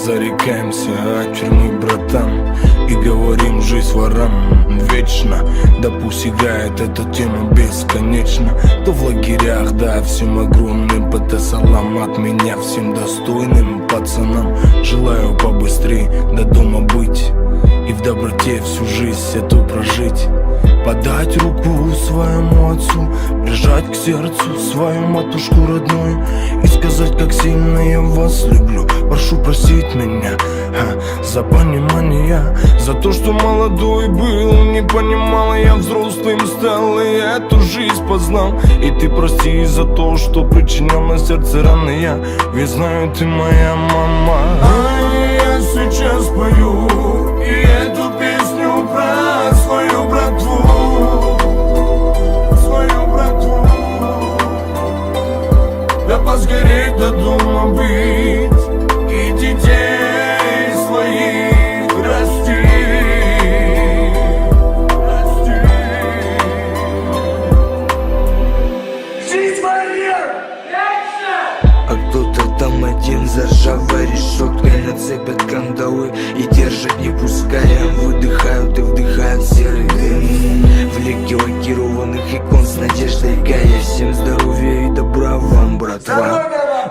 зарекаемся от тюрьмы, братан, и говорим жизнь ворам вечно. Да пусть играет эта тема бесконечно. То в лагерях, да, всем огромным ПТ-салам от меня всем достойным пацанам. Желаю побыстрей до дома быть и в доброте всю жизнь эту прожить. Подать руку своему отцу, прижать к сердцу свою матушку родную и сказать, как сильно я вас люблю. Прошу простить меня за понимание, за то, что молодой был, не понимал. Я взрослым стал и эту жизнь познал. И ты прости за то, что причинял на сердце раны я. Ведь знаю, ты моя мама. Я сейчас пою и эту песню про свою братву. Да посгореть до дома быть и детей своих расти. Жизнь варьер! А кто-то там один за ржавой решеткой нацепят кандалы и держат не пуская. Выдыхают и вдыхают серый дым в леки лакированных икон с надеждой гая. Всем здоровья и добра вам, братва.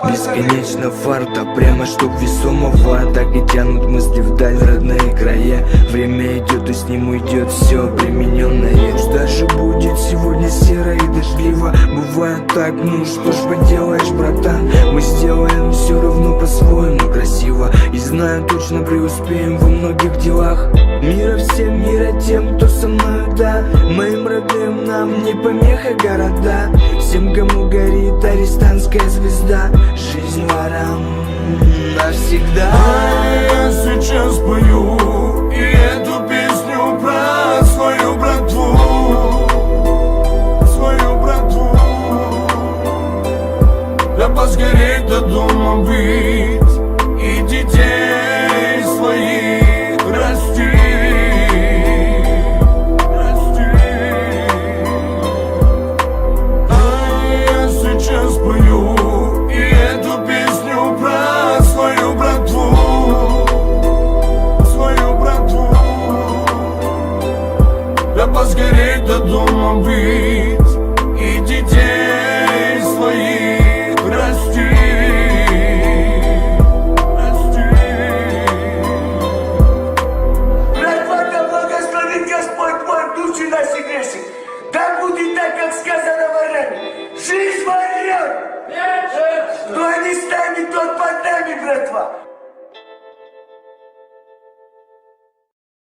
Бесконечно фарта, прямо чтоб весомого. Так и тянут мысли вдаль родные края. Время идет и с ним уйдет все примененное. Пусть даже будет сегодня серо и дождливо. Бывает так, ну что ж поделаешь, братан. Мы сделаем все равно по-своему красиво. И знаю, точно преуспеем во многих делах. Мира всем, мира тем, кто со мной, да. Моим родным нам не помеха города. Всем, кому горит арестантская звезда. Жизнь ворам навсегда.